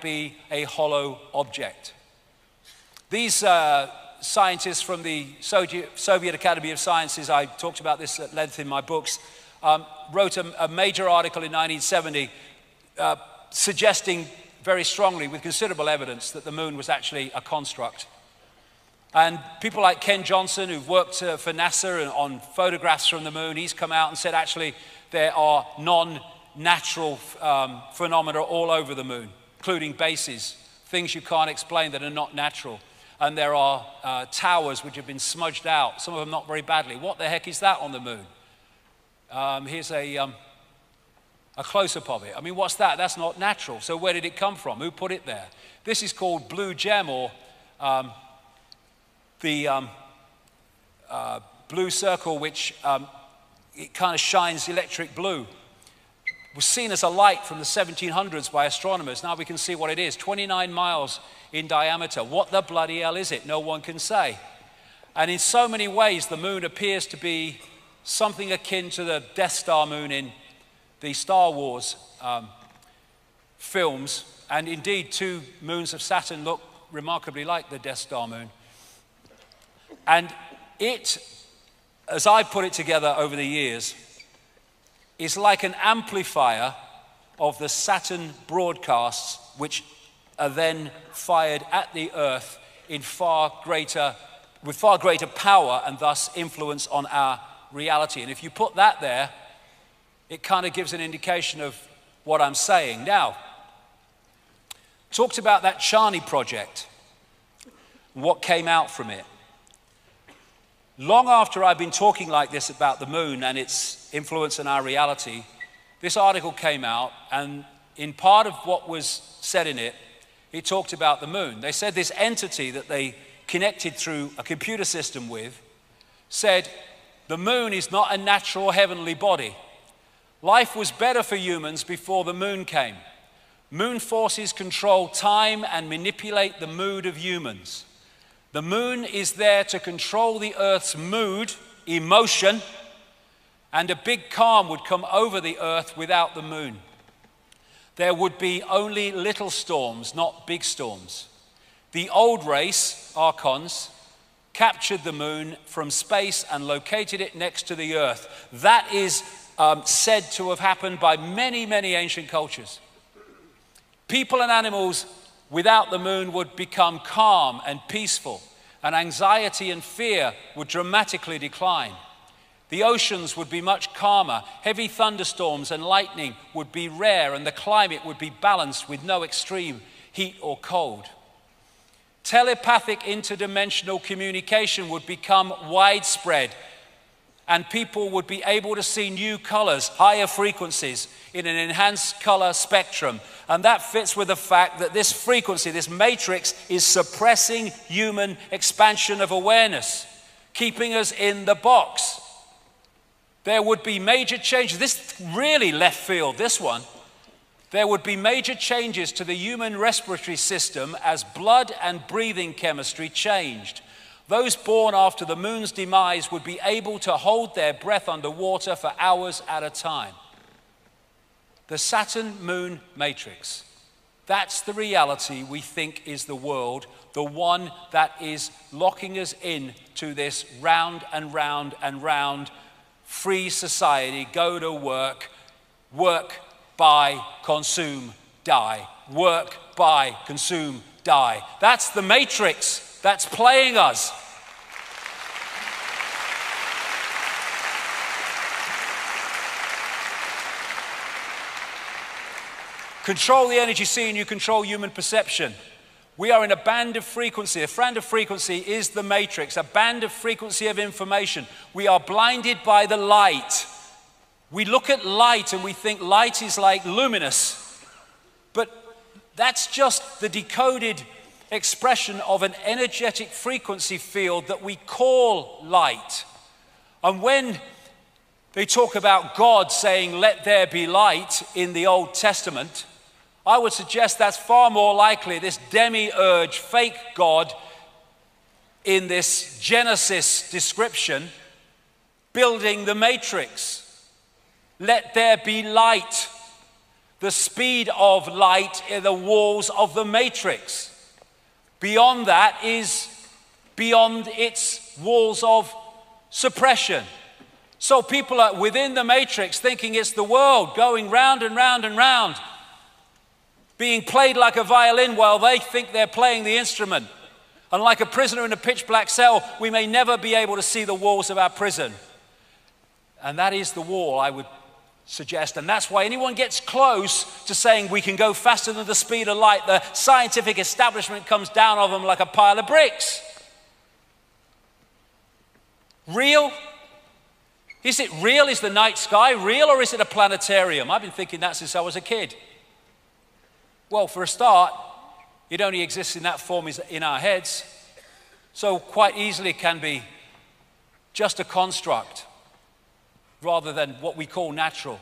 be a hollow object. These scientists from the Soviet Academy of Sciences, I talked about this at length in my books, wrote a major article in 1970 suggesting very strongly, with considerable evidence, that the moon was actually a construct. And people like Ken Johnson, who've worked for NASA on photographs from the moon, he's come out and said actually there are non-natural phenomena all over the moon, including bases, things you can't explain that are not natural. And there are towers which have been smudged out, some of them not very badly. What the heck is that on the moon? Here's a close-up of it. I mean, what's that? That's not natural. So where did it come from? Who put it there? This is called blue gem, or the blue circle, which it kind of shines electric blue. Was seen as a light from the 1700s by astronomers. Now we can see what it is. 29 miles in diameter. What the bloody hell is it? No one can say. And in so many ways, the moon appears to be something akin to the Death Star moon in the Star Wars films. And indeed, two moons of Saturn look remarkably like the Death Star moon. And it, as I put it together over the years, is like an amplifier of the Saturn broadcasts, which are then fired at the Earth in with far greater power and thus influence on our reality. And if you put that there, it kind of gives an indication of what I'm saying. Now, talked about that Charney project and what came out from it. Long after I've been talking like this about the moon and its influence on our reality, this article came out, and in part of what was said in it, it talked about the moon. They said this entity that they connected through a computer system with said, the moon is not a natural heavenly body. Life was better for humans before the moon came. Moon forces control time and manipulate the mood of humans. The moon is there to control the Earth's mood, emotion, and a big calm would come over the Earth without the moon. There would be only little storms, not big storms. The old race, Archons, captured the moon from space and located it next to the Earth. That is said to have happened by many, many ancient cultures. People and animals without the moon would become calm and peaceful, and anxiety and fear would dramatically decline. The oceans would be much calmer, heavy thunderstorms and lightning would be rare, and the climate would be balanced with no extreme heat or cold. Telepathic interdimensional communication would become widespread, and people would be able to see new colors, higher frequencies in an enhanced color spectrum. And that fits with the fact that this frequency, this matrix, is suppressing human expansion of awareness, keeping us in the box. There would be major changes. This really left field, this one. There would be major changes to the human respiratory system as blood and breathing chemistry changed. Those born after the moon's demise would be able to hold their breath underwater for hours at a time. The Saturn-Moon matrix. That's the reality we think is the world, the one that is locking us in to this round and round and round free society. Go to work, work, buy, consume, die. Work, buy, consume, die. That's the matrix that's playing us. Control the energy scene, you control human perception. We are in a band of frequency. A band of frequency is the matrix, a band of frequency of information. We are blinded by the light. We look at light and we think light is like luminous. But that's just the decoded expression of an energetic frequency field that we call light. And when they talk about God saying, "Let there be light" in the Old Testament, I would suggest that's far more likely this demiurge, fake God in this Genesis description, building the matrix. Let there be light. the speed of light in the walls of the matrix. Beyond that is beyond its walls of suppression. So people are within the matrix thinking it's the world going round and round and round, being played like a violin while they think they're playing the instrument. And like a prisoner in a pitch black cell, we may never be able to see the walls of our prison. And that is the wall, I would suggest. And that's why anyone gets close to saying we can go faster than the speed of light, the scientific establishment comes down on them like a pile of bricks. Real? Is it real? Is the night sky real, or is it a planetarium? I've been thinking that since I was a kid. Well, for a start, it only exists in that form in our heads, so quite easily it can be just a construct rather than what we call natural.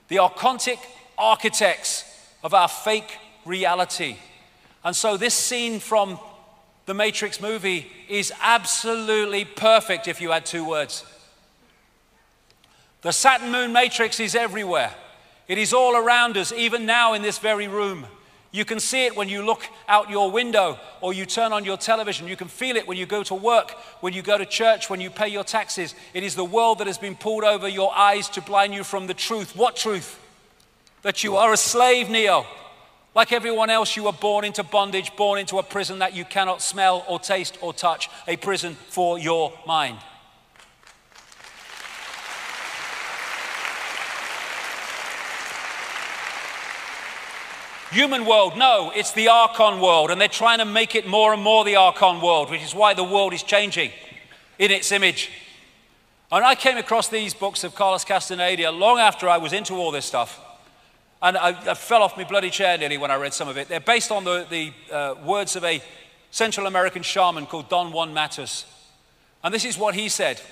The archontic architects of our fake reality. And so this scene from the Matrix movie is absolutely perfect if you had two words. The Saturn Moon Matrix is everywhere. It is all around us, even now in this very room. You can see it when you look out your window or you turn on your television. You can feel it when you go to work, when you go to church, when you pay your taxes. It is the world that has been pulled over your eyes to blind you from the truth. What truth? That you are a slave, Neo. Like everyone else, you were born into bondage, born into a prison that you cannot smell or taste or touch, a prison for your mind. Human world, no, it's the Archon world, and they're trying to make it more and more the Archon world, which is why the world is changing in its image. And I came across these books of Carlos Castaneda long after I was into all this stuff, and I fell off my bloody chair nearly when I read some of it. They're based on the words of a Central American shaman called Don Juan Matus. And this is what he said.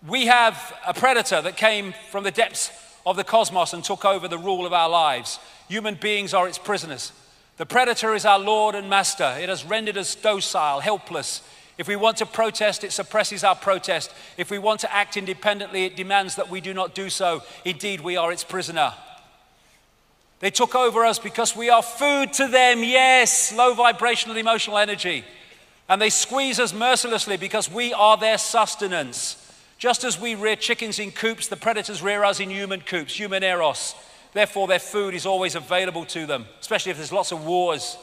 We have a predator that came from the depths of the cosmos and took over the rule of our lives. Human beings are its prisoners. The predator is our Lord and Master. It has rendered us docile, helpless. If we want to protest, it suppresses our protest. If we want to act independently, it demands that we do not do so. Indeed, we are its prisoner. They took over us because we are food to them, yes, low vibrational emotional energy. And they squeeze us mercilessly because we are their sustenance. Just as we rear chickens in coops, the predators rear us in human coops, human eros. Therefore, their food is always available to them, especially if there's lots of wars.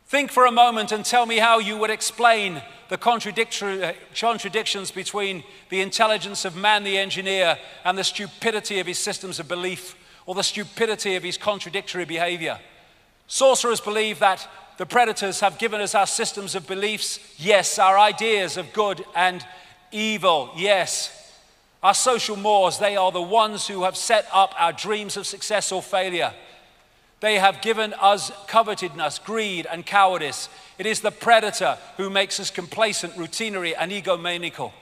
Think for a moment and tell me how you would explain the contradictions between the intelligence of man, the engineer, and the stupidity of his systems of belief, or the stupidity of his contradictory behavior. Sorcerers believe that the predators have given us our systems of beliefs, yes, our ideas of good and evil, yes. Our social mores, they are the ones who have set up our dreams of success or failure. They have given us covetousness, greed, and cowardice. It is the predator who makes us complacent, routinary, and egomaniacal.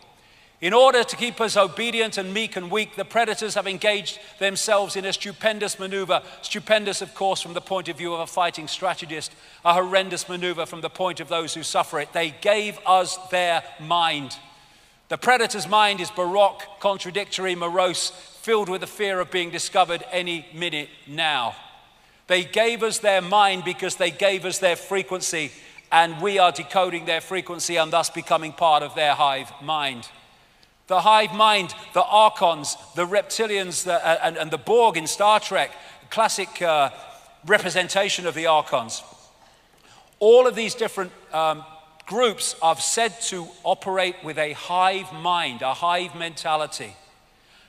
In order to keep us obedient and meek and weak, the predators have engaged themselves in a stupendous maneuver. Stupendous, of course, from the point of view of a fighting strategist. A horrendous maneuver from the point of those who suffer it. They gave us their mind. The predator's mind is baroque, contradictory, morose, filled with the fear of being discovered any minute now. They gave us their mind because they gave us their frequency, and we are decoding their frequency and thus becoming part of their hive mind. The hive mind, the Archons, the reptilians, and the Borg in Star Trek, classic representation of the Archons. All of these different groups are said to operate with a hive mind, a hive mentality.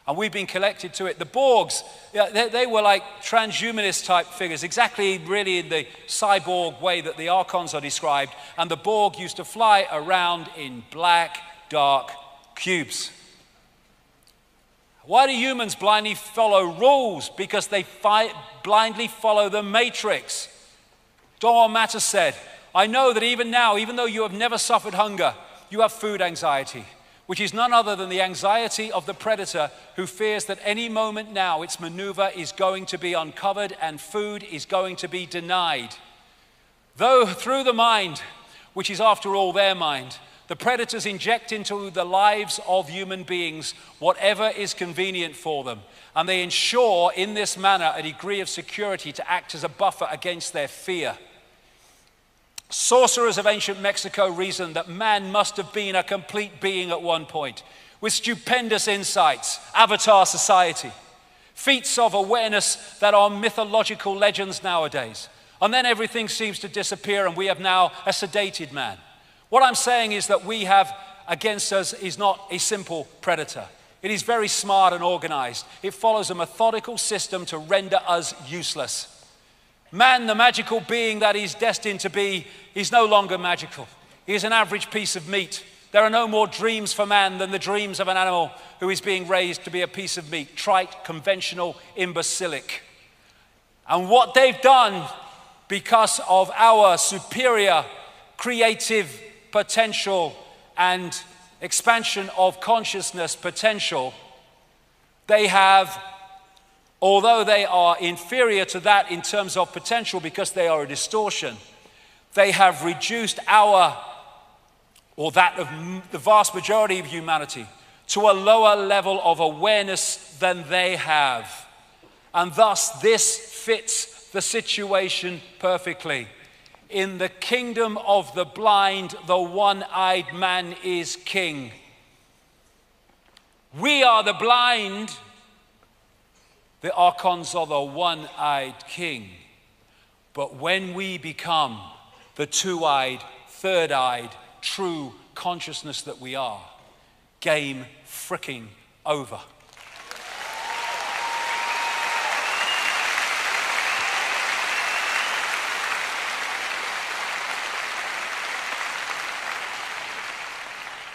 And we've been connected to it. The Borgs, they were like transhumanist type figures, exactly really in the cyborg way that the Archons are described. And the Borg used to fly around in black, dark cubes. Why do humans blindly follow rules? Because they blindly follow the matrix. Don Matter said, I know that even now, even though you have never suffered hunger, you have food anxiety, which is none other than the anxiety of the predator who fears that any moment now its maneuver is going to be uncovered and food is going to be denied. Though through the mind, which is after all their mind, The predators inject into the lives of human beings whatever is convenient for them, and they ensure in this manner a degree of security to act as a buffer against their fear. Sorcerers of ancient Mexico reasoned that man must have been a complete being at one point, with stupendous insights, avatar society, feats of awareness that are mythological legends nowadays. And then everything seems to disappear and we have now a sedated man. What I'm saying is that we have against us is not a simple predator. It is very smart and organized. It follows a methodical system to render us useless. Man, the magical being that he's destined to be, is no longer magical. He is an average piece of meat. There are no more dreams for man than the dreams of an animal who is being raised to be a piece of meat, trite, conventional, imbecilic. And what they've done, because of our superior creative potential and expansion of consciousness potential, they have, although they are inferior to that in terms of potential because they are a distortion, they have reduced our, or that of the vast majority of humanity, to a lower level of awareness than they have. And thus this fits the situation perfectly. In the kingdom of the blind, the one-eyed man is king. We are the blind. The archons are the one-eyed king. But when we become the two-eyed, third-eyed, true consciousness that we are, game fricking over.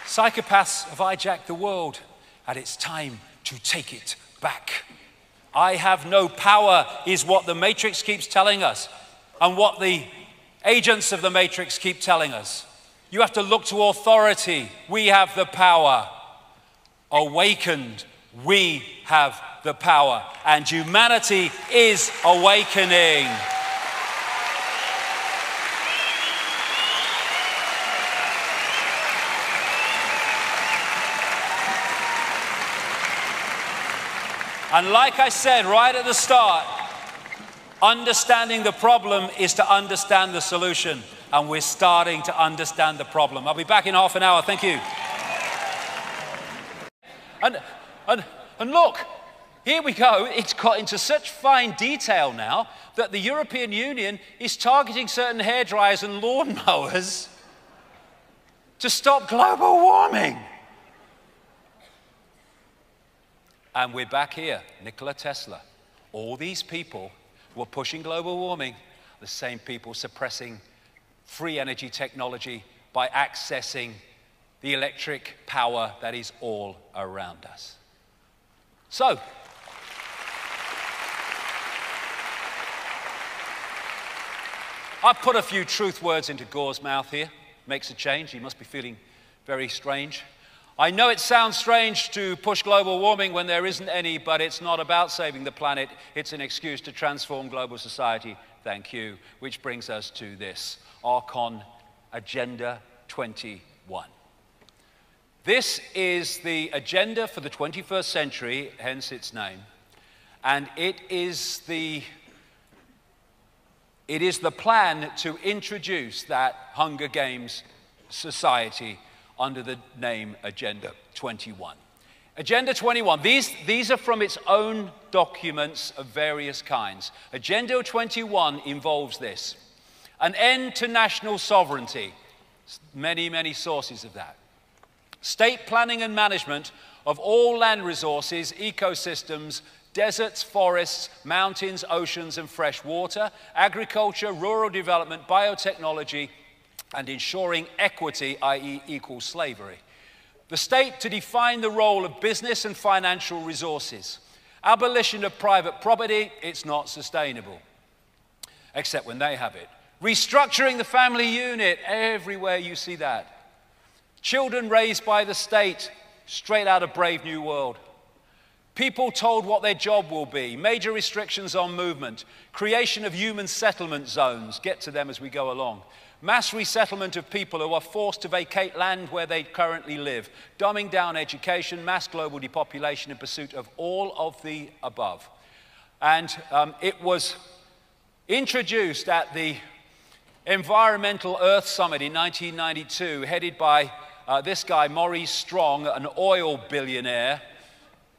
Psychopaths have hijacked the world, and it's time to take it back. I have no power is what the Matrix keeps telling us, and what the agents of the Matrix keep telling us. You have to look to authority. We have the power. Awakened, we have the power, and humanity is awakening. And like I said right at the start, understanding the problem is to understand the solution. And we're starting to understand the problem. I'll be back in half an hour. Thank you. And look, here we go. It's got into such fine detail now that the European Union is targeting certain hairdryers and lawnmowers to stop global warming. And we're back here, Nikola Tesla. All these people who are pushing global warming, the same people suppressing free energy technology by accessing the electric power that is all around us. So, I've put a few truth words into Gore's mouth here. Makes a change. He must be feeling very strange. I know it sounds strange to push global warming when there isn't any, but it's not about saving the planet. It's an excuse to transform global society. Thank you. Which brings us to this, Archon Agenda 21. This is the agenda for the 21st century, hence its name. And it is the plan to introduce that Hunger Games society under the name Agenda 21. Agenda 21, these are from its own documents of various kinds. Agenda 21 involves this: an end to national sovereignty, many, many sources of that. State planning and management of all land resources, ecosystems, deserts, forests, mountains, oceans, and fresh water, agriculture, rural development, biotechnology, and ensuring equity, i.e. equal slavery. The state to define the role of business and financial resources. Abolition of private property, it's not sustainable, except when they have it. Restructuring the family unit, everywhere you see that. Children raised by the state, straight out of Brave New World. People told what their job will be, major restrictions on movement, creation of human settlement zones, get to them as we go along, mass resettlement of people who are forced to vacate land where they currently live, dumbing down education, mass global depopulation in pursuit of all of the above. And it was introduced at the Environmental Earth Summit in 1992, headed by this guy, Maurice Strong, an oil billionaire.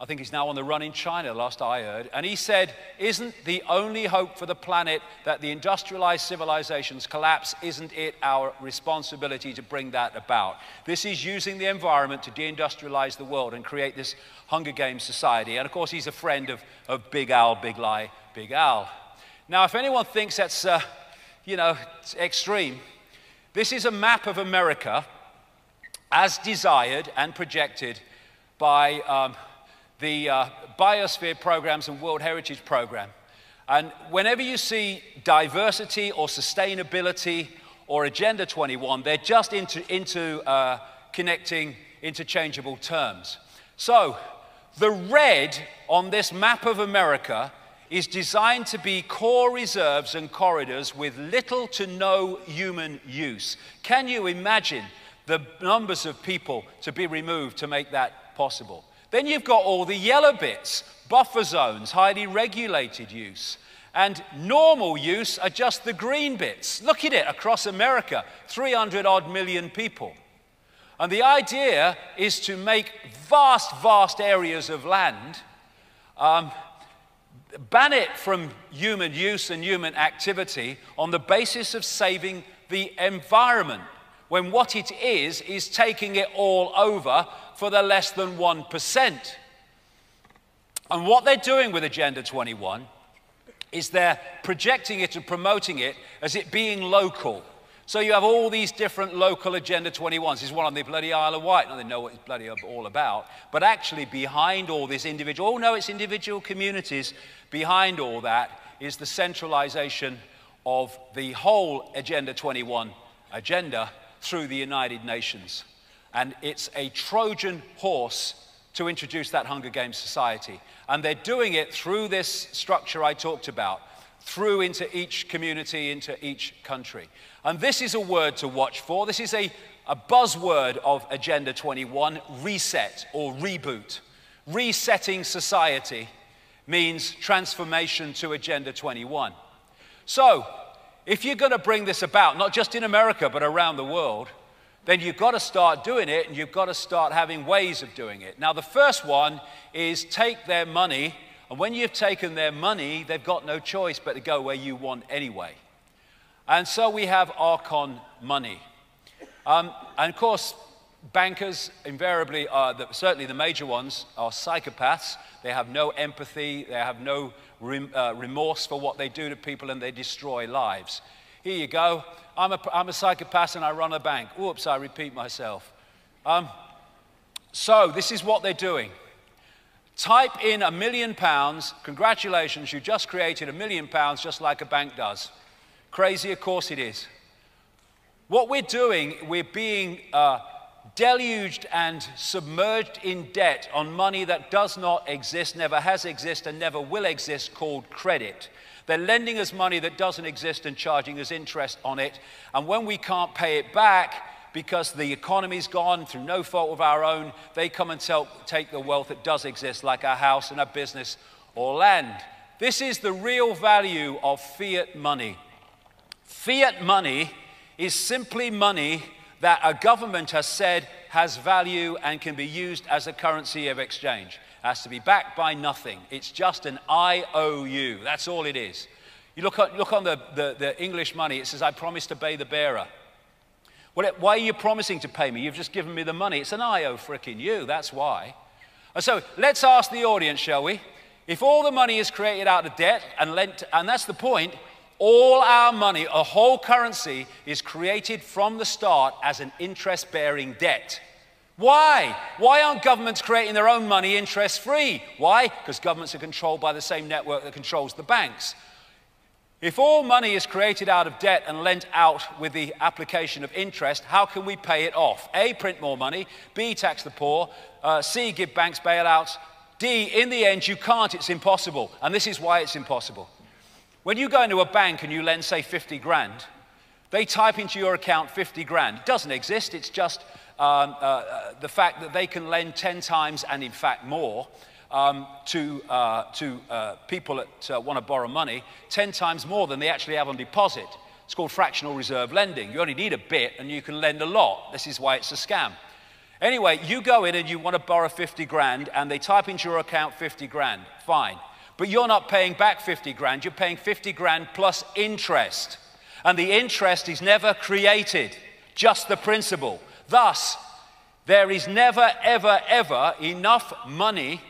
I think he's now on the run in China, last I heard. And he said, isn't the only hope for the planet that the industrialized civilizations collapse? Isn't it our responsibility to bring that about? This is using the environment to deindustrialize the world and create this Hunger Games society. And of course, he's a friend of Big Al, Big Lie, Big Al. Now, if anyone thinks that's, you know, extreme, this is a map of America as desired and projected by the Biosphere Programs and World Heritage Program. And whenever you see diversity or sustainability or Agenda 21, they're just connecting interchangeable terms. So the red on this map of America is designed to be core reserves and corridors with little to no human use. Can you imagine the numbers of people to be removed to make that possible? Then you've got all the yellow bits, buffer zones, highly regulated use. And normal use are just the green bits. Look at it across America, 300-odd million people. And the idea is to make vast, vast areas of land, ban it from human use and human activity on the basis of saving the environment, when what it is taking it all over for the less than 1%. And what they're doing with Agenda 21 is they're projecting it and promoting it as it being local. So you have all these different local Agenda 21s. There's one on the bloody Isle of Wight, and they know what it's bloody all about. But actually behind all this individual, oh no, it's individual communities. Behind all that is the centralization of the whole Agenda 21 agenda through the United Nations. And it's a Trojan horse to introduce that Hunger Games society. And they're doing it through this structure I talked about, through into each community, into each country. And this is a word to watch for. This is a buzzword of Agenda 21, reset or reboot. Resetting society means transformation to Agenda 21. So, if you're going to bring this about, not just in America, but around the world, then you've got to start doing it, and you've got to start having ways of doing it. Now, the first one is take their money, and when you've taken their money, they've got no choice but to go where you want anyway. And so we have Archon money. And of course, bankers invariably are, certainly the major ones, are psychopaths. They have no empathy, they have no remorse for what they do to people, and they destroy lives. Here you go. I'm a psychopath and I run a bank. Whoops, I repeat myself. So this is what they're doing. Type in £1 million. Congratulations, you just created £1 million just like a bank does. Crazy, of course it is. What we're doing, we're being deluged and submerged in debt on money that does not exist, never has existed, and never will exist, called credit. They're lending us money that doesn't exist and charging us interest on it. And when we can't pay it back because the economy's gone through no fault of our own, they come and take the wealth that does exist, like our house and our business or land. This is the real value of fiat money. Fiat money is simply money that a government has said has value and can be used as a currency of exchange. It has to be backed by nothing. It's just an IOU. That's all it is. You look on the English money, it says, I promise to pay the bearer. Well, why are you promising to pay me? You've just given me the money. It's an IO frickin' you, that's why. And so let's ask the audience, shall we? If all the money is created out of debt and lent, and that's the point, all our money, a whole currency, is created from the start as an interest-bearing debt. Why? Why aren't governments creating their own money interest-free? Why? Because governments are controlled by the same network that controls the banks. If all money is created out of debt and lent out with the application of interest, how can we pay it off? A, print more money. B, tax the poor. C, give banks bailouts. D, in the end, you can't, it's impossible. And this is why it's impossible. When you go into a bank and you lend, say, 50 grand, they type into your account 50 grand. It doesn't exist, it's just the fact that they can lend 10 times, and in fact more, to people that want to borrow money, 10 times more than they actually have on deposit. It's called fractional reserve lending. You only need a bit and you can lend a lot. This is why it's a scam. Anyway, you go in and you want to borrow 50 grand and they type into your account 50 grand. Fine. But you're not paying back 50 grand. You're paying 50 grand plus interest. And the interest is never created, just the principal. Thus, there is never, ever, ever enough money,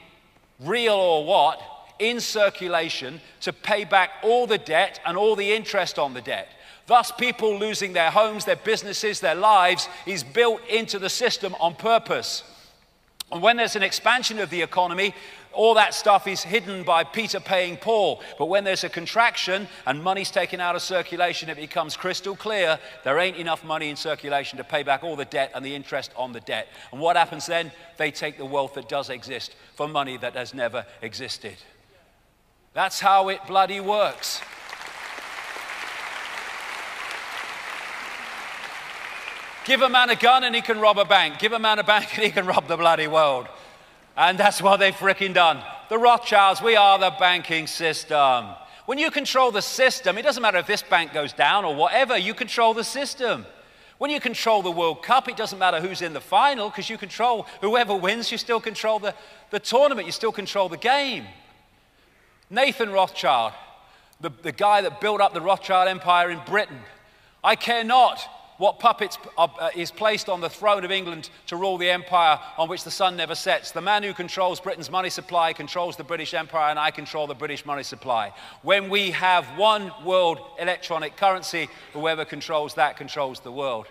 real or what, in circulation to pay back all the debt and all the interest on the debt. Thus, people losing their homes, their businesses, their lives is built into the system on purpose. And when there's an expansion of the economy, all that stuff is hidden by Peter paying Paul. But when there's a contraction and money's taken out of circulation, it becomes crystal clear there ain't enough money in circulation to pay back all the debt and the interest on the debt. And what happens then? They take the wealth that does exist for money that has never existed. That's how it bloody works. Give a man a gun and he can rob a bank. Give a man a bank and he can rob the bloody world. And that's what they've frickin' done. The Rothschilds, we are the banking system. When you control the system, it doesn't matter if this bank goes down or whatever, you control the system. When you control the World Cup, it doesn't matter who's in the final, because you control whoever wins, you still control the tournament, you still control the game. Nathan Rothschild, the guy that built up the Rothschild Empire in Britain. I care not what puppets is placed on the throne of England to rule the empire on which the sun never sets. The man who controls Britain's money supply controls the British Empire, and I control the British money supply. When we have one world electronic currency, whoever controls that controls the world.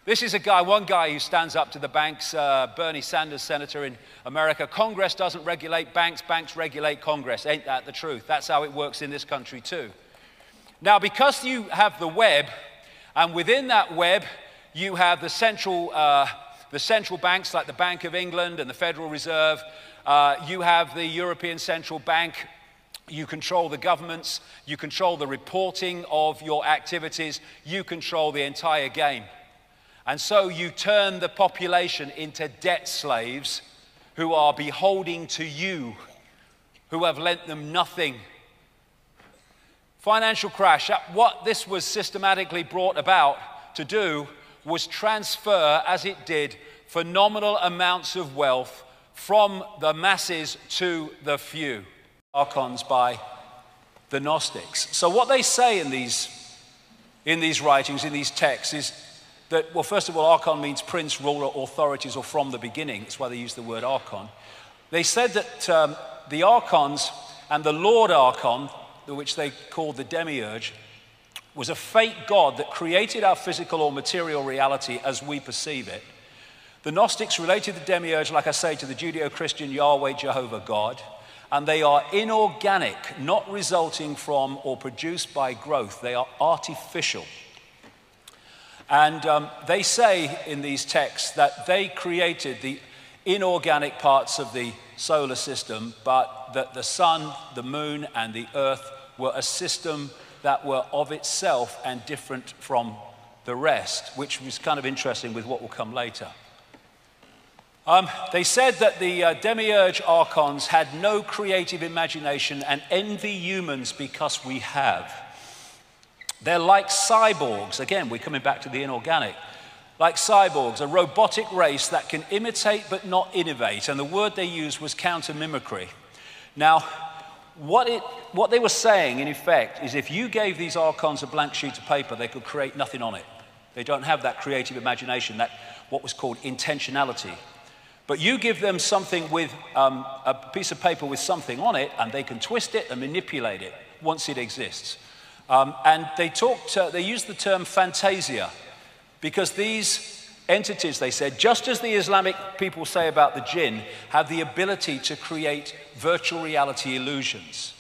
This is one guy who stands up to the banks, Bernie Sanders, senator in America. Congress doesn't regulate banks, banks regulate Congress. Ain't that the truth? That's how it works in this country too. Now, because you have the web, and within that web, you have the central banks like the Bank of England and the Federal Reserve. You have the European Central Bank. You control the governments. You control the reporting of your activities. You control the entire game. And so you turn the population into debt slaves who are beholding to you, who have lent them nothing. Financial crash, what this was systematically brought about to do was transfer, as it did, phenomenal amounts of wealth from the masses to the few. Archons by the Gnostics. So what they say in these writings, in these texts, is that, well, first of all, archon means prince, ruler, authorities, or from the beginning. That's why they use the word archon. They said that the archons and the Lord Archon, which they called the demiurge, was a fake god that created our physical or material reality as we perceive it. The Gnostics related the demiurge, like I say, to the Judeo-Christian Yahweh Jehovah God, and they are inorganic, not resulting from or produced by growth. They are artificial. And they say in these texts that they created the inorganic parts of the solar system, but that the sun, the moon, and the earth were a system that were of itself and different from the rest, which was kind of interesting with what will come later. They said that the demiurge archons had no creative imagination and envy humans because we have. They're like cyborgs. Again, we're coming back to the inorganic. Like cyborgs, a robotic race that can imitate but not innovate. And the word they used was counter-mimicry. Now, what they were saying, in effect, is if you gave these archons a blank sheet of paper, they could create nothing on it. They don't have that creative imagination, that what was called intentionality. But you give them something with a piece of paper with something on it, and they can twist it and manipulate it once it exists. And they used the term fantasia, because these entities, they said, just as the Islamic people say about the jinn, have the ability to create virtual reality illusions.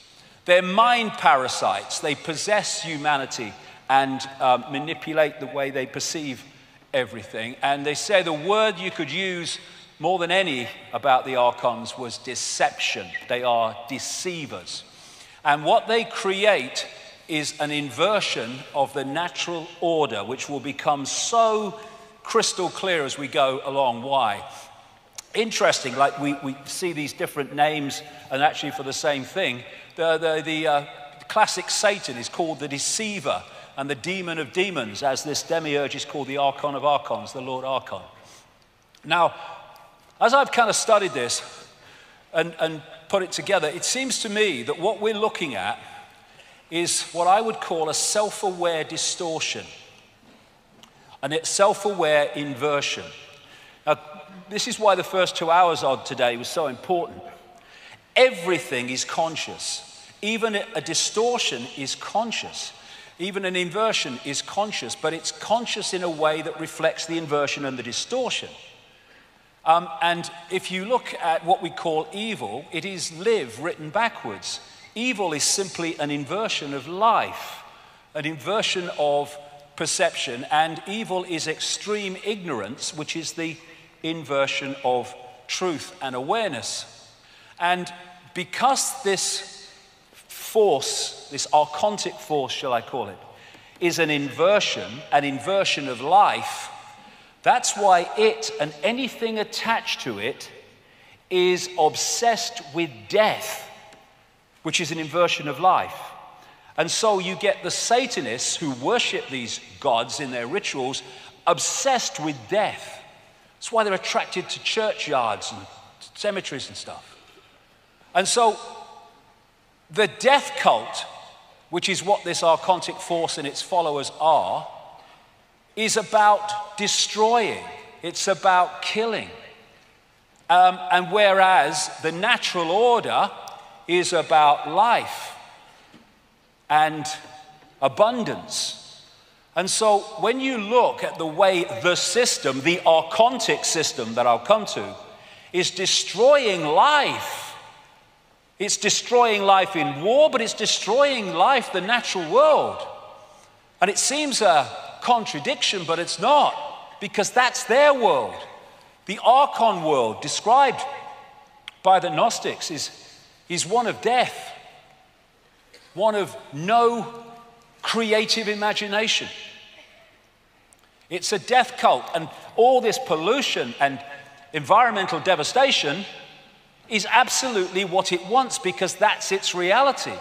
They're mind parasites. They possess humanity and manipulate the way they perceive everything. And they say the word you could use more than any about the archons was deception. They are deceivers. And what they create is an inversion of the natural order, which will become so crystal clear as we go along. Why? Interesting, like we see these different names and actually for the same thing. The classic Satan is called the deceiver and the demon of demons, as this demiurge is called the archon of archons, the Lord Archon. Now, as I've kind of studied this and put it together, it seems to me that what we're looking at is what I would call a self-aware distortion, and it's self-aware inversion. Now, this is why the first 2 hours of today was so important. Everything is conscious. Even a distortion is conscious. Even an inversion is conscious, but it's conscious in a way that reflects the inversion and the distortion. And if you look at what we call evil, it is live written backwards. Evil is simply an inversion of life, an inversion of perception, and evil is extreme ignorance, which is the inversion of truth and awareness. And because this force, this archontic force, shall I call it, is an inversion of life, that's why it and anything attached to it is obsessed with death, which is an inversion of life. And so you get the Satanists who worship these gods in their rituals obsessed with death. That's why they're attracted to churchyards and cemeteries and stuff. And so the death cult, which is what this archontic force and its followers are, is about destroying. It's about killing. And whereas the natural order is about life and abundance. And so when you look at the way the system, the archontic system that I'll come to, is destroying life. It's destroying life in war, but it's destroying life, the natural world. And it seems a contradiction, but it's not, because that's their world. The archon world described by the Gnostics is one of death, one of no creative imagination. It's a death cult, and all this pollution and environmental devastation is absolutely what it wants, because that's its reality.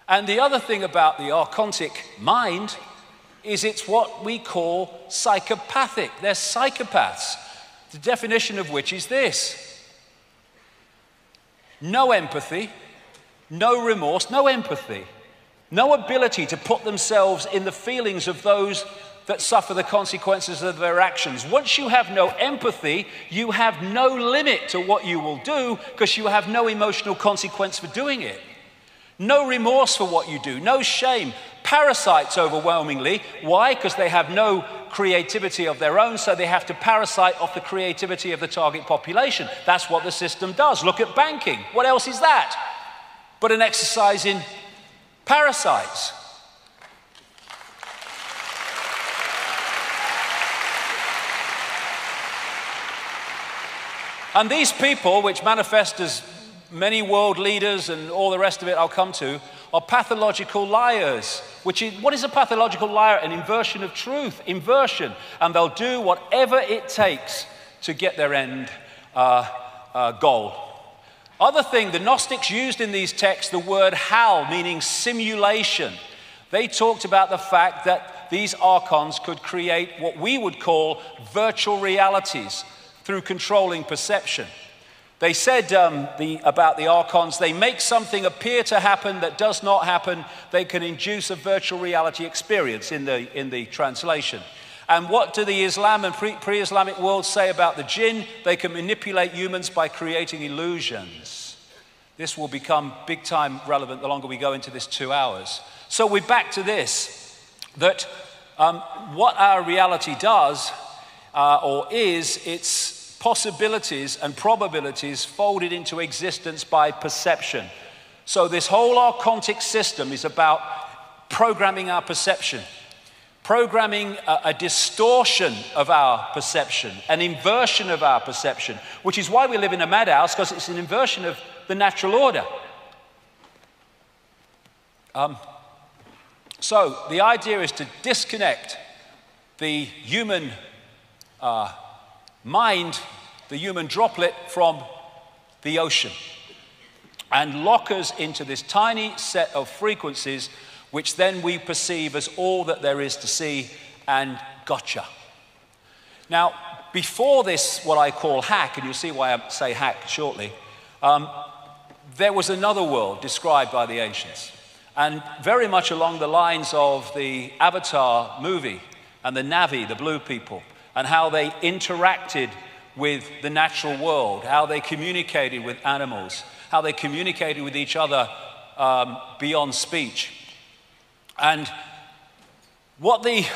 And the other thing about the archontic mind is it's what we call psychopathic. They're psychopaths, the definition of which is this: no empathy, no remorse, no empathy, no ability to put themselves in the feelings of those that suffer the consequences of their actions. Once you have no empathy, you have no limit to what you will do, because you have no emotional consequence for doing it. No remorse for what you do, no shame. Parasites overwhelmingly. Why? Because they have no creativity of their own, so they have to parasite off the creativity of the target population. That's what the system does. Look at banking. What else is that but an exercise in parasites? And these people, which manifest as many world leaders and all the rest of it I'll come to, are pathological liars. What is a pathological liar? An inversion of truth, inversion. And they'll do whatever it takes to get their end goal. Other thing, the Gnostics used in these texts the word hal, meaning simulation. They talked about the fact that these archons could create what we would call virtual realities through controlling perception. They said about the archons, they make something appear to happen that does not happen. They can induce a virtual reality experience in the translation. And what do the Islam and pre-Islamic world say about the jinn? They can manipulate humans by creating illusions. This will become big time relevant the longer we go into this 2 hours. So we're back to this, that what our reality does or is, it's possibilities and probabilities folded into existence by perception. So this whole archontic system is about programming our perception, programming a distortion of our perception, an inversion of our perception, which is why we live in a madhouse, because it's an inversion of the natural order. So the idea is to disconnect the human mind, the human droplet, from the ocean, and lock us into this tiny set of frequencies which then we perceive as all that there is to see, and gotcha. Now, before this, what I call hack, and you'll see why I say hack shortly, there was another world described by the ancients, and very much along the lines of the Avatar movie and the Na'vi, the blue people, and how they interacted with the natural world, how they communicated with animals, how they communicated with each other beyond speech. And what the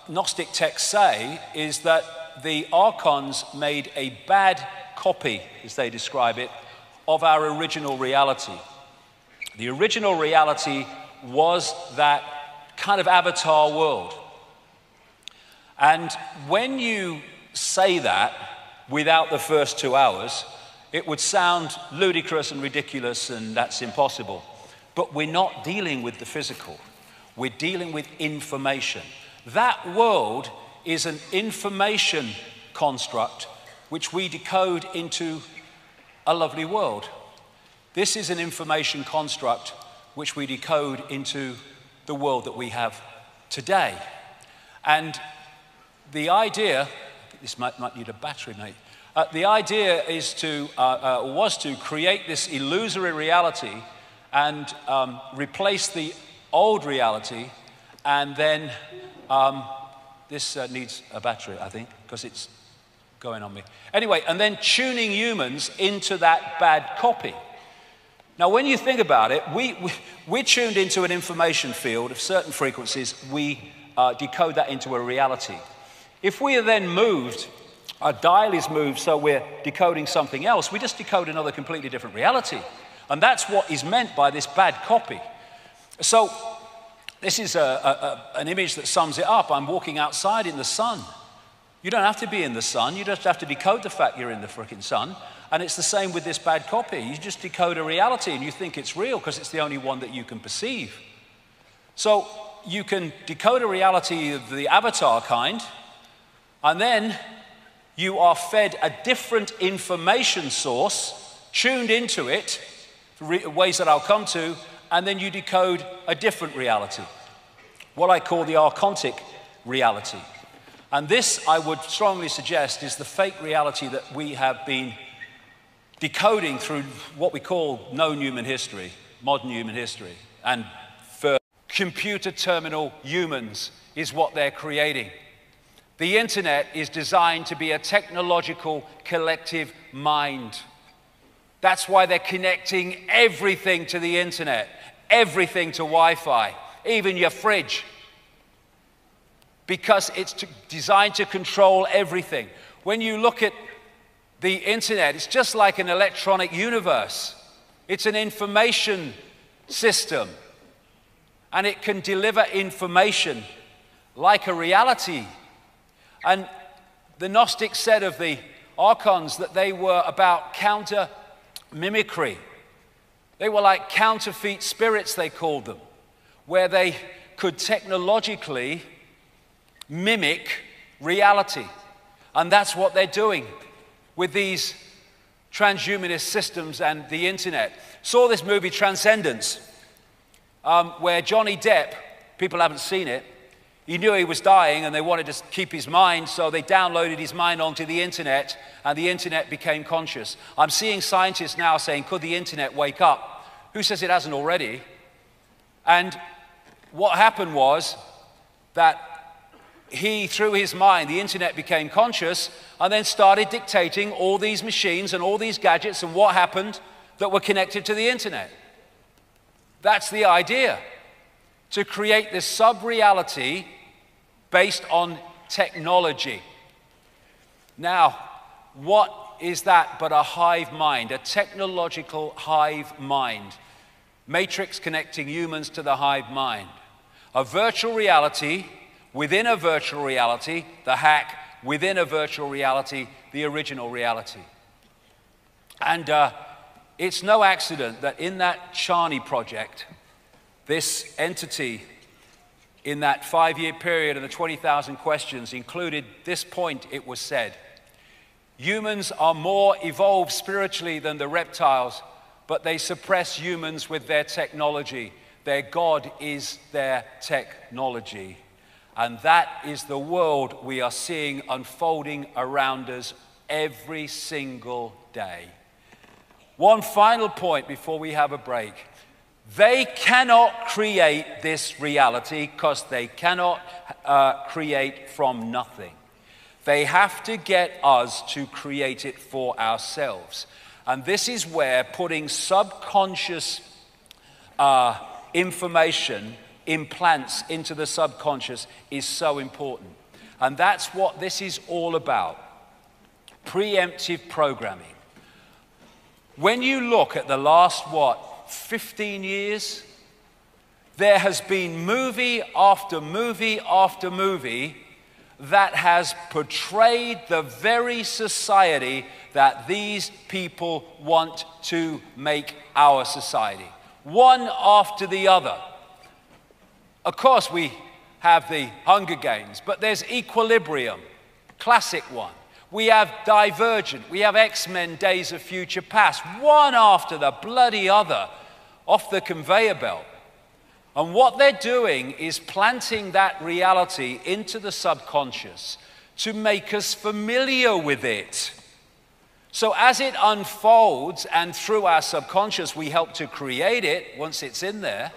Gnostic texts say is that the archons made a bad copy, as they describe it, of our original reality. The original reality was that kind of avatar world. And when you say that without the first 2 hours, it would sound ludicrous and ridiculous, and that's impossible. But we're not dealing with the physical. We're dealing with information. That world is an information construct which we decode into a lovely world. This is an information construct which we decode into the world that we have today. And the idea, this might need a battery, mate. The idea is was to create this illusory reality and replace the old reality, and then this needs a battery, I think, because it's going on me. Anyway, and then tuning humans into that bad copy. Now, when you think about it, we're tuned into an information field of certain frequencies. We decode that into a reality. If we are then moved, our dial is moved so we're decoding something else, we just decode another completely different reality. And that's what is meant by this bad copy. So this is an image that sums it up. I'm walking outside in the sun. You don't have to be in the sun. You just have to decode the fact you're in the frickin' sun. And it's the same with this bad copy. You just decode a reality and you think it's real because it's the only one that you can perceive. So you can decode a reality of the avatar kind, and then you are fed a different information source, tuned into it, ways that I'll come to, and then you decode a different reality, what I call the archontic reality. And this, I would strongly suggest, is the fake reality that we have been decoding through what we call known human history, modern human history, and for computer terminal humans is what they're creating. The internet is designed to be a technological collective mind. That's why they're connecting everything to the internet, everything to Wi-Fi, even your fridge, because it's designed to control everything. When you look at the internet, it's just like an electronic universe. It's an information system, and it can deliver information like a reality. And the Gnostics said of the archons that they were about counter-mimicry. They were like counterfeit spirits, they called them, where they could technologically mimic reality. And that's what they're doing with these transhumanist systems and the internet. Saw this movie Transcendence, where Johnny Depp, people haven't seen it, he knew he was dying and they wanted to keep his mind, so they downloaded his mind onto the internet, and the internet became conscious. I'm seeing scientists now saying, could the internet wake up? Who says it hasn't already? And what happened was that he, through his mind, the internet became conscious and then started dictating all these machines and all these gadgets and what happened that were connected to the internet. That's the idea, to create this sub-reality based on technology. Now, what is that but a hive mind, a technological hive mind? Matrix connecting humans to the hive mind. A virtual reality within a virtual reality, the hack within a virtual reality, the original reality. And it's no accident that in that Charney project, this entity in that 5-year period and the 20,000 questions included this point. It was said, humans are more evolved spiritually than the reptiles, but they suppress humans with their technology. Their God is their technology. And that is the world we are seeing unfolding around us every single day. One final point before we have a break. They cannot create this reality because they cannot create from nothing. They have to get us to create it for ourselves. And this is where putting subconscious information, implants into the subconscious is so important. And that's what this is all about. Preemptive programming. When you look at the last, 15 years, there has been movie after movie after movie that has portrayed the very society that these people want to make our society. One after the other. Of course, we have the Hunger Games, but there's Equilibrium, classic one. We have Divergent, we have X-Men Days of Future Past, one after the bloody other off the conveyor belt. And what they're doing is planting that reality into the subconscious to make us familiar with it. So as it unfolds and through our subconscious we help to create it once it's in there,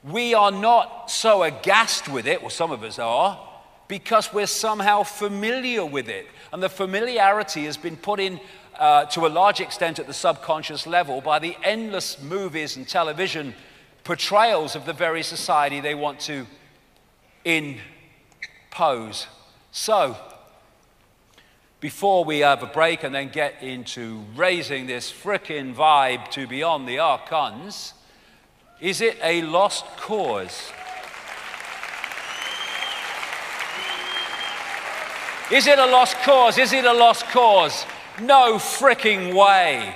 we are not so aghast with it, or some of us are, because we're somehow familiar with it. And the familiarity has been put in to a large extent at the subconscious level by the endless movies and television portrayals of the very society they want to impose. So, before we have a break and then get into raising this frickin' vibe to beyond the archons, is it a lost cause? Is it a lost cause? Is it a lost cause? No fricking way.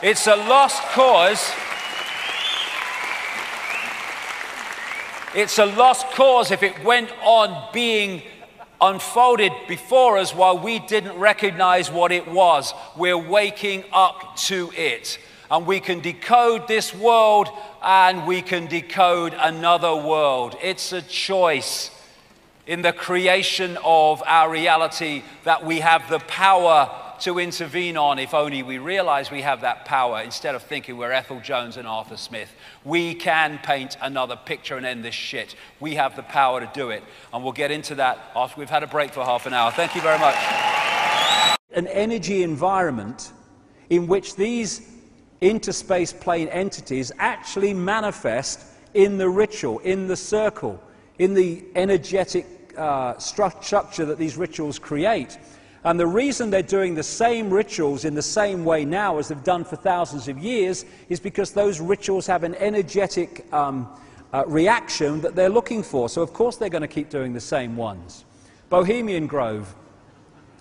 It's a lost cause. It's a lost cause if it went on being unfolded before us while we didn't recognize what it was. We're waking up to it. And we can decode this world and we can decode another world. It's a choice in the creation of our reality that we have the power to intervene on, if only we realize we have that power instead of thinking we're Ethel Jones and Arthur Smith. We can paint another picture and end this shit. We have the power to do it. And we'll get into that after we've had a break for half an hour. Thank you very much. An energy environment in which these interspace plane entities actually manifest in the ritual, in the circle, in the energetic structure that these rituals create. And the reason they're doing the same rituals in the same way now as they've done for thousands of years is because those rituals have an energetic reaction that they're looking for. So of course they're going to keep doing the same ones. Bohemian Grove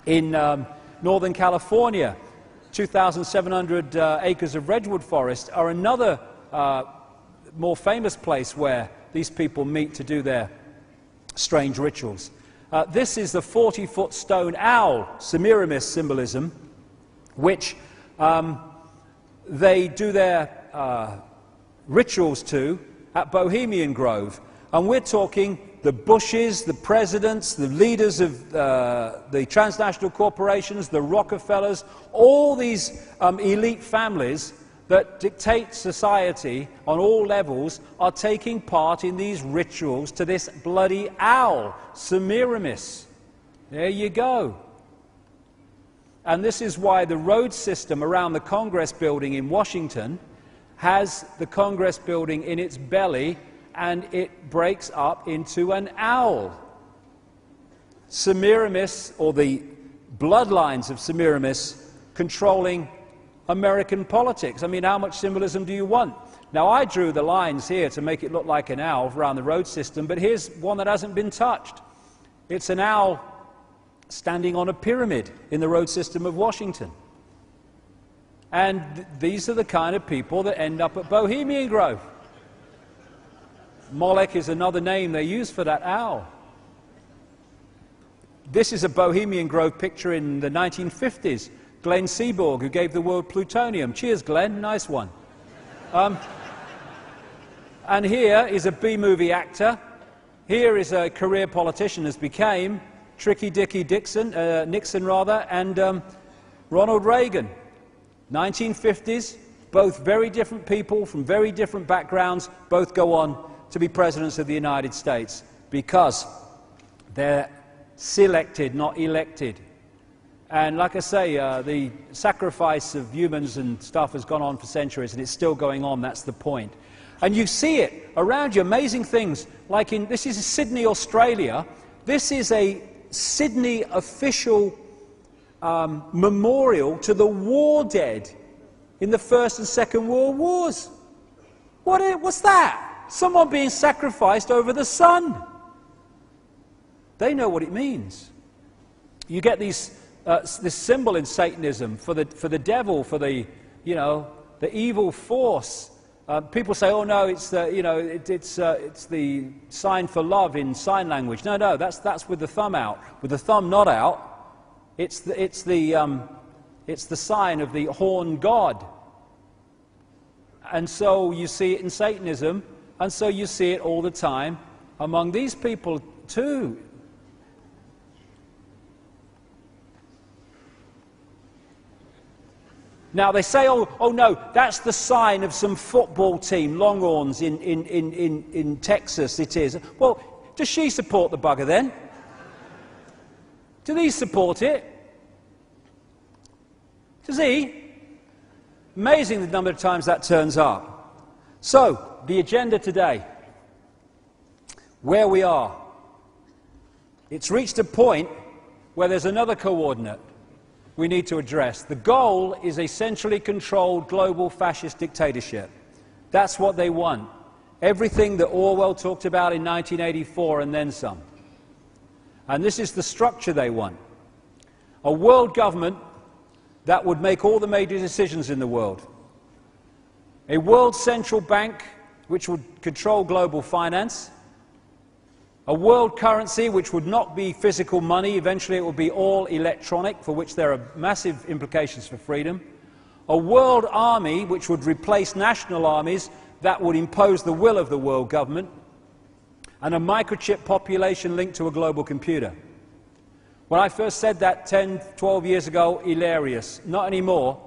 in Northern California, 2,700 acres of redwood forest are another more famous place where these people meet to do their strange rituals. This is the 40-foot stone owl, Semiramis symbolism, which they do their rituals to at Bohemian Grove. And we're talking the Bushes, the presidents, the leaders of the transnational corporations, the Rockefellers, all these elite families that dictate society on all levels are taking part in these rituals to this bloody owl, Semiramis. There you go. And this is why the road system around the Congress building in Washington has the Congress building in its belly and it breaks up into an owl. Semiramis, or the bloodlines of Semiramis, controlling American politics. I mean, how much symbolism do you want? Now, I drew the lines here to make it look like an owl around the road system, but here's one that hasn't been touched. It's an owl standing on a pyramid in the road system of Washington. And these are the kind of people that end up at Bohemian Grove. Moloch is another name they use for that owl. This is a Bohemian Grove picture in the 1950s. Glenn Seaborg, who gave the world plutonium. Cheers, Glenn. Nice one. And here is a B-movie actor. Here is a career politician, as became Tricky Dicky Nixon, and Ronald Reagan. 1950s, both very different people from very different backgrounds, both go on to be presidents of the United States because they're selected, not elected. And like I say, the sacrifice of humans and stuff has gone on for centuries, and it's still going on. That's the point. And you see it around you, amazing things. Like this is Sydney, Australia. This is a Sydney official memorial to the war dead in the First and Second World Wars. What's that? Someone being sacrificed over the sun. They know what it means. You get this symbol in Satanism for the devil, for the evil force. People say, "Oh no, it's the sign for love in sign language." No, that's with the thumb out. With the thumb not out, it's the sign of the horn god. And so you see it in Satanism, and so you see it all the time among these people too. Now they say, oh no, that's the sign of some football team, Longhorns in Texas it is. Well, does she support the bugger then? Do these support it? Does he? Amazing the number of times that turns up. So, the agenda today. Where we are. It's reached a point where there's another coordinate we need to address. The goal is a centrally controlled global fascist dictatorship. That's what they want. Everything that Orwell talked about in 1984 and then some. And this is the structure they want. A world government that would make all the major decisions in the world. A world central bank which would control global finance. A world currency which would not be physical money, eventually it would be all electronic, for which there are massive implications for freedom. A world army which would replace national armies that would impose the will of the world government. And a microchip population linked to a global computer. When I first said that 10, 12 years ago, hilarious. Not anymore.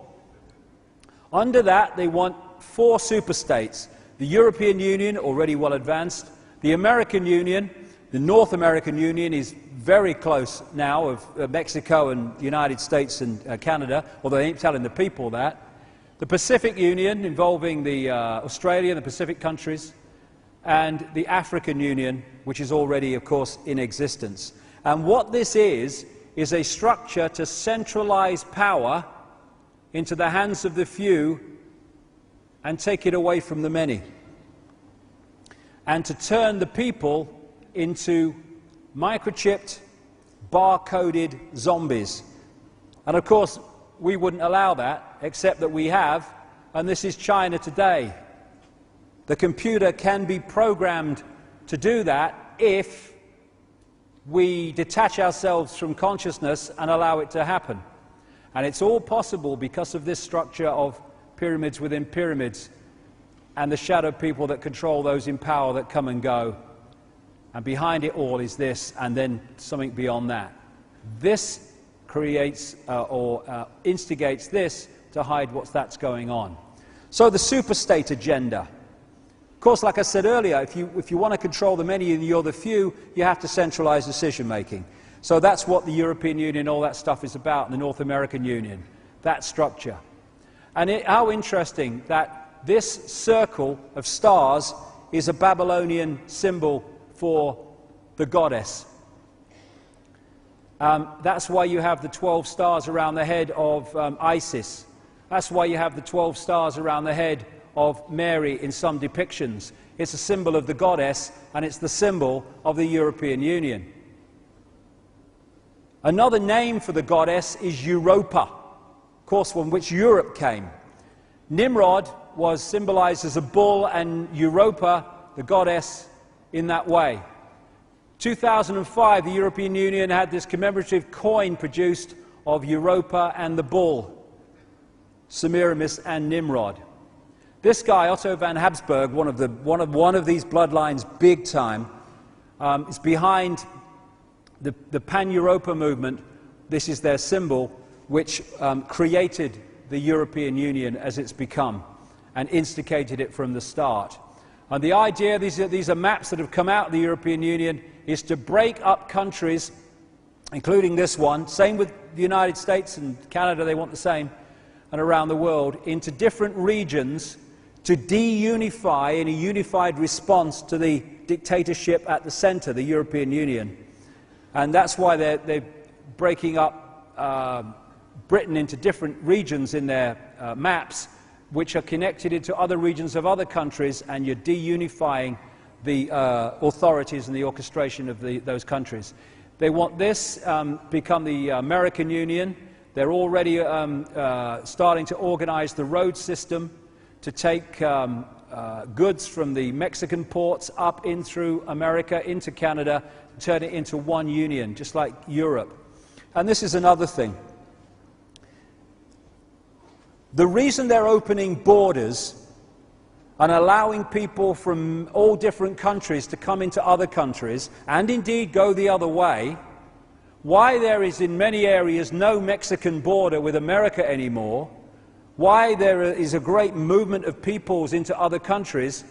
Under that they want 4 superstates. The European Union, already well advanced. The American Union. The North American Union is very close now of Mexico and the United States and Canada, although they ain't telling the people that. The Pacific Union, involving the Australia and the Pacific countries, and the African Union, which is already, of course, in existence. And what this is a structure to centralize power into the hands of the few and take it away from the many. And to turn the people into microchipped, barcoded zombies. And of course, we wouldn't allow that, except that we have, and this is China today. The computer can be programmed to do that if we detach ourselves from consciousness and allow it to happen. And it's all possible because of this structure of pyramids within pyramids and the shadow people that control those in power that come and go. And behind it all is this, and then something beyond that. This creates or instigates this to hide that's going on. So the superstate agenda. Of course, like I said earlier, if you want to control the many and you're the few, you have to centralize decision-making. So that's what the European Union, all that stuff is about, and the North American Union, that structure. And how interesting that this circle of stars is a Babylonian symbol for the goddess. That's why you have the 12 stars around the head of Isis. That's why you have the 12 stars around the head of Mary in some depictions. It's a symbol of the goddess, and it's the symbol of the European Union. Another name for the goddess is Europa, of course, from which Europe came. Nimrod was symbolized as a bull, and Europa, the goddess, in that way. 2005, the European Union had this commemorative coin produced of Europa and the bull, Semiramis and Nimrod. This guy, Otto van Habsburg, one of these bloodlines, big time, is behind the Pan-Europa movement. This is their symbol, which created the European Union as it's become, and instigated it from the start. And the idea, these are maps that have come out of the European Union, is to break up countries, including this one, same with the United States and Canada, they want the same, and around the world, into different regions to de-unify in a unified response to the dictatorship at the center, the European Union. And that's why they're breaking up Britain into different regions in their maps, which are connected into other regions of other countries, and you're de-unifying the authorities and the orchestration of those countries. They want this become the American Union. They're already starting to organize the road system to take goods from the Mexican ports up in through America, into Canada, turn it into one union, just like Europe. And this is another thing. The reason they're opening borders and allowing people from all different countries to come into other countries, and indeed go the other way, why there is in many areas no Mexican border with America anymore, why there is a great movement of peoples into other countries,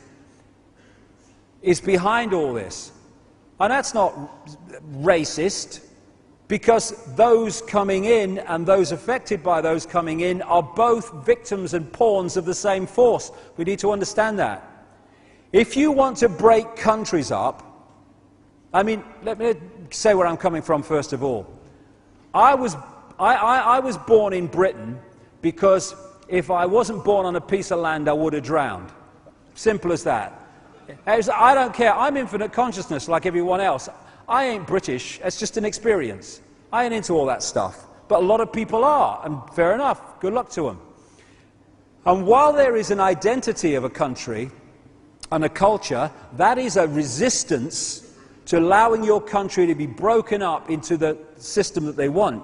is behind all this. And that's not racist, because those coming in and those affected by those coming in are both victims and pawns of the same force. We need to understand that. If you want to break countries up, I mean, let me say where I'm coming from first of all. I was born in Britain because if I wasn't born on a piece of land, I would have drowned. Simple as that. I don't care. I'm infinite consciousness like everyone else. I ain't British. It's just an experience. I ain't into all that stuff. But a lot of people are, and fair enough. Good luck to them. And while there is an identity of a country and a culture, that is a resistance to allowing your country to be broken up into the system that they want.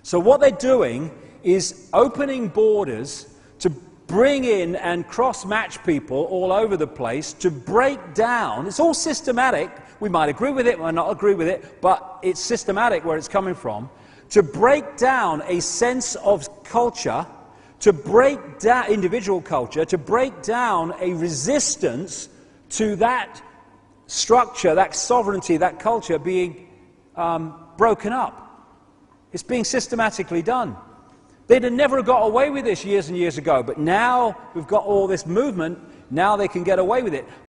So what they're doing is opening borders to bring in and cross-match people all over the place, to break down. It's all systematic. We might agree with it, we might not agree with it, but it's systematic where it's coming from. To break down a sense of culture, to break down individual culture, to break down a resistance to that structure, that sovereignty, that culture being broken up. It's being systematically done. They'd have never got away with this years and years ago, but now we've got all this movement, now they can get away with it.